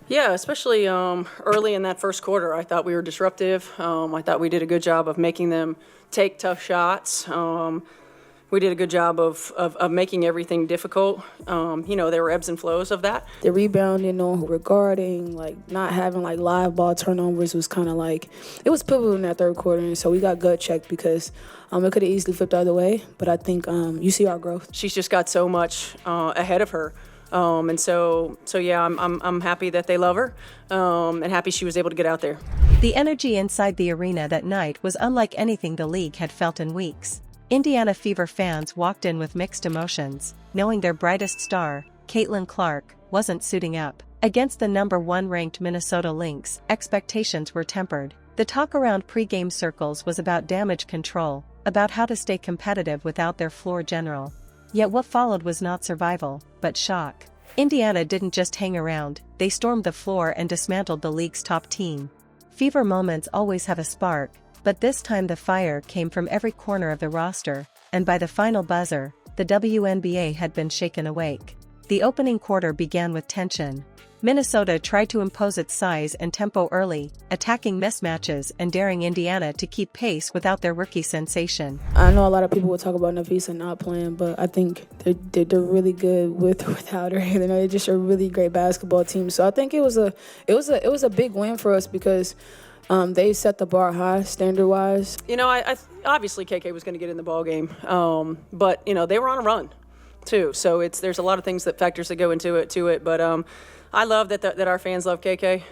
Yeah, especially early in that first quarter. I thought we were disruptive. I thought we did a good job of making them take tough shots. We did a good job of making everything difficult. There were ebbs and flows of that. The rebounding, knowing who we're guarding, like not having like live ball turnovers was kind of like, it was pivotal in that third quarter. And so we got gut checked because it could have easily flipped the other way. But I think you see our growth. She's just got so much ahead of her. Yeah, I'm happy that they love her, and happy she was able to get out there. The energy inside the arena that night was unlike anything the league had felt in weeks. Indiana Fever fans walked in with mixed emotions, knowing their brightest star, Caitlin Clark, wasn't suiting up. Against the #1 ranked Minnesota Lynx, expectations were tempered. The talk around pregame circles was about damage control, about how to stay competitive without their floor general. Yet what followed was not survival, but shock. Indiana didn't just hang around, they stormed the floor and dismantled the league's top team. Fever moments always have a spark, but this time the fire came from every corner of the roster, and by the final buzzer, the WNBA had been shaken awake. The opening quarter began with tension. Minnesota tried to impose its size and tempo early, attacking mismatches and daring Indiana to keep pace without their rookie sensation. I know a lot of people will talk about Nafisa not playing, but I think they're really good with or without her. They're just a really great basketball team. So I think it was a big win for us because they set the bar high standard-wise. I obviously KK was going to get in the ball game, but they were on a run too. So there's a lot of things that factors that go into it. But I love that our fans love KK.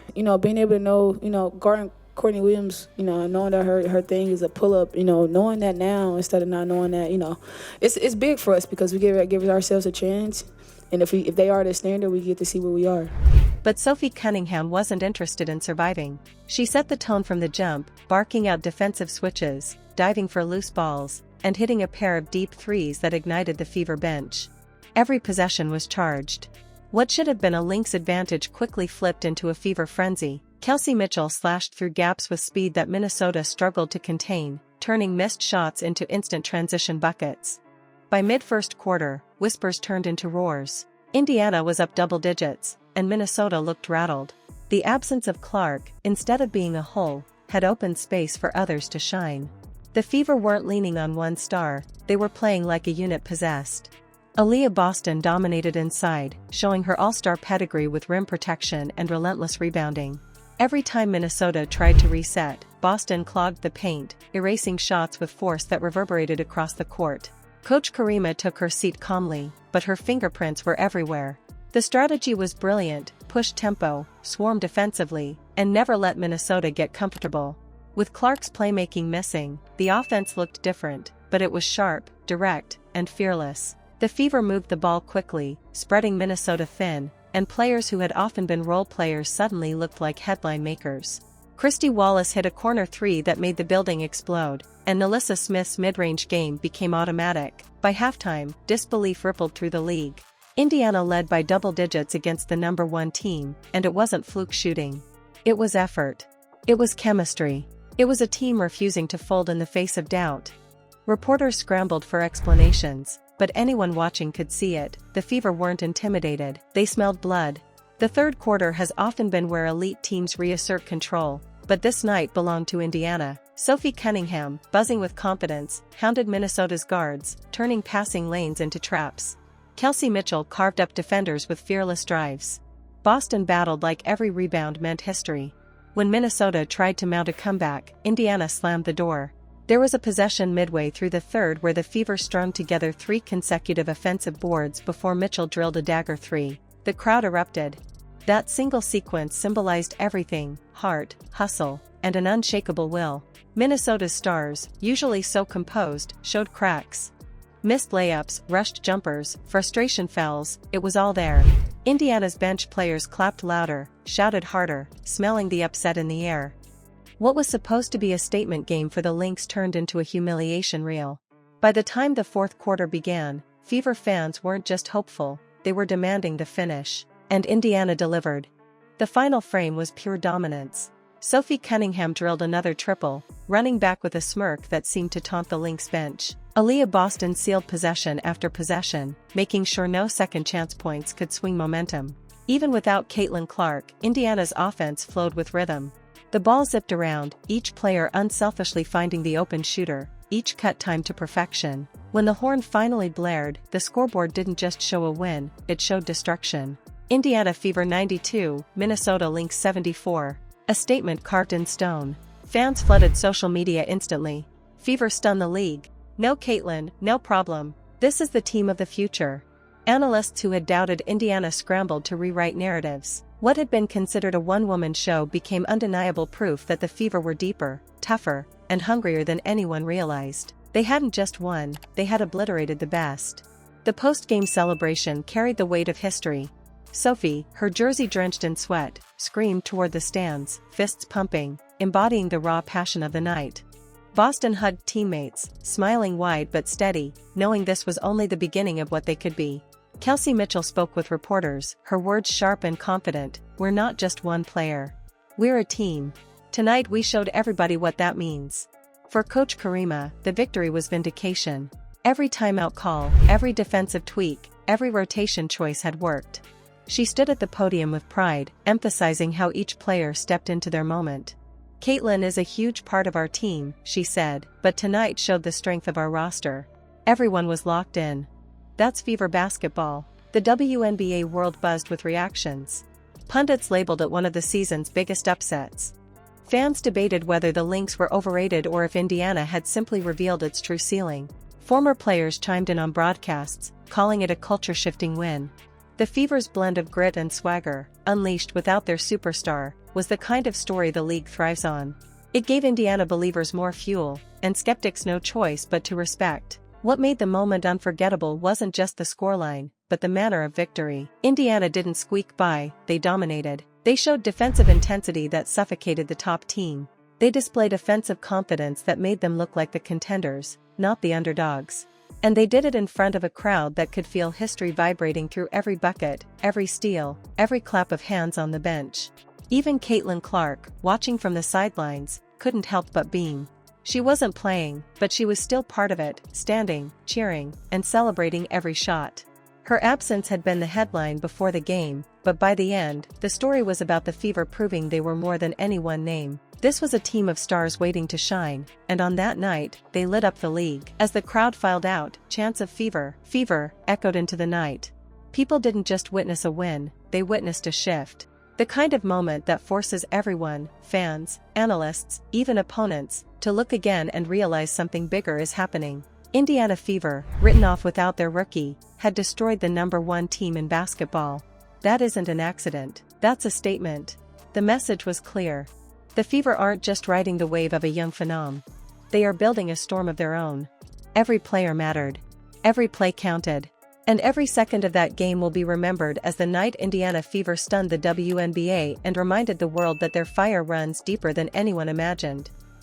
Being able to know, guarding Courtney Williams, knowing that her thing is a pull-up, knowing that now instead of not knowing that, it's big for us because we give ourselves a chance. And if they are the standard, we get to see where we are. But Sophie Cunningham wasn't interested in surviving. She set the tone from the jump, barking out defensive switches, diving for loose balls, and hitting a pair of deep threes that ignited the Fever bench. Every possession was charged. What should have been a Lynx advantage quickly flipped into a Fever frenzy. Kelsey Mitchell slashed through gaps with speed that Minnesota struggled to contain, turning missed shots into instant transition buckets. By mid-first quarter, whispers turned into roars. Indiana was up double digits, and Minnesota looked rattled. The absence of Clark, instead of being a hole, had opened space for others to shine. The Fever weren't leaning on one star, they were playing like a unit possessed. Aaliyah Boston dominated inside, showing her all-star pedigree with rim protection and relentless rebounding. Every time Minnesota tried to reset, Boston clogged the paint, erasing shots with force that reverberated across the court. Coach Karima took her seat calmly, but her fingerprints were everywhere. The strategy was brilliant: push tempo, swarm defensively, and never let Minnesota get comfortable. With Clark's playmaking missing, the offense looked different, but it was sharp, direct, and fearless. The Fever moved the ball quickly, spreading Minnesota thin, and players who had often been role players suddenly looked like headline makers. Christy Wallace hit a corner three that made the building explode, and Nalissa Smith's mid-range game became automatic. By halftime, disbelief rippled through the league. Indiana led by double digits against the #1 team, and it wasn't fluke shooting. It was effort. It was chemistry. It was a team refusing to fold in the face of doubt. Reporters scrambled for explanations, but anyone watching could see it. The Fever weren't intimidated, they smelled blood. The third quarter has often been where elite teams reassert control, but this night belonged to Indiana. Sophie Cunningham, buzzing with confidence, hounded Minnesota's guards, turning passing lanes into traps. Kelsey Mitchell carved up defenders with fearless drives. Boston battled like every rebound meant history. When Minnesota tried to mount a comeback, Indiana slammed the door. There was a possession midway through the third where the Fever strung together 3 consecutive offensive boards before Mitchell drilled a dagger 3. The crowd erupted. That single sequence symbolized everything: heart, hustle, and an unshakable will. Minnesota's stars, usually so composed, showed cracks. Missed layups, rushed jumpers, frustration fouls, it was all there. Indiana's bench players clapped louder, shouted harder, smelling the upset in the air. What was supposed to be a statement game for the Lynx turned into a humiliation reel. By the time the fourth quarter began, Fever fans weren't just hopeful, they were demanding the finish. And Indiana delivered. The final frame was pure dominance. Sophie Cunningham drilled another triple, running back with a smirk that seemed to taunt the Lynx bench. Aaliyah Boston sealed possession after possession, making sure no second chance points could swing momentum. Even without Caitlin Clark, Indiana's offense flowed with rhythm. The ball zipped around, each player unselfishly finding the open shooter, each cut timed to perfection. When the horn finally blared, the scoreboard didn't just show a win, it showed destruction. Indiana Fever 92, Minnesota Lynx 74. A statement carved in stone. Fans flooded social media instantly. Fever stunned the league. No Caitlin, no problem. This is the team of the future. Analysts who had doubted Indiana scrambled to rewrite narratives. What had been considered a one-woman show became undeniable proof that the Fever were deeper, tougher, and hungrier than anyone realized. They hadn't just won, they had obliterated the best. The post-game celebration carried the weight of history. Sophie, her jersey drenched in sweat, screamed toward the stands, fists pumping, embodying the raw passion of the night. Boston hugged teammates, smiling wide but steady, knowing this was only the beginning of what they could be. Kelsey Mitchell spoke with reporters, her words sharp and confident. "We're not just one player. We're a team. Tonight we showed everybody what that means." For Coach Karima, the victory was vindication. Every timeout call, every defensive tweak, every rotation choice had worked. She stood at the podium with pride, emphasizing how each player stepped into their moment. "Caitlin is a huge part of our team," she said, "but tonight showed the strength of our roster." Everyone was locked in. That's Fever basketball. The WNBA world buzzed with reactions. Pundits labeled it one of the season's biggest upsets. Fans debated whether the Lynx were overrated or if Indiana had simply revealed its true ceiling. Former players chimed in on broadcasts, calling it a culture-shifting win. The Fever's blend of grit and swagger, unleashed without their superstar, was the kind of story the league thrives on. It gave Indiana believers more fuel, and skeptics no choice but to respect. What made the moment unforgettable wasn't just the scoreline, but the manner of victory. Indiana didn't squeak by, they dominated. They showed defensive intensity that suffocated the top team. They displayed offensive confidence that made them look like the contenders, not the underdogs. And they did it in front of a crowd that could feel history vibrating through every bucket, every steal, every clap of hands on the bench. Even Caitlin Clark, watching from the sidelines, couldn't help but beam. She wasn't playing, but she was still part of it, standing, cheering, and celebrating every shot. Her absence had been the headline before the game, but by the end, the story was about the Fever proving they were more than any one name. This was a team of stars waiting to shine, and on that night, they lit up the league. As the crowd filed out, chants of "Fever, Fever," echoed into the night. People didn't just witness a win, they witnessed a shift. The kind of moment that forces everyone, fans, analysts, even opponents, to look again and realize something bigger is happening. Indiana Fever, written off without their rookie, had destroyed the #1 team in basketball. That isn't an accident, that's a statement. The message was clear. The Fever aren't just riding the wave of a young phenom. They are building a storm of their own. Every player mattered. Every play counted. And every second of that game will be remembered as the night Indiana Fever stunned the WNBA and reminded the world that their fire runs deeper than anyone imagined.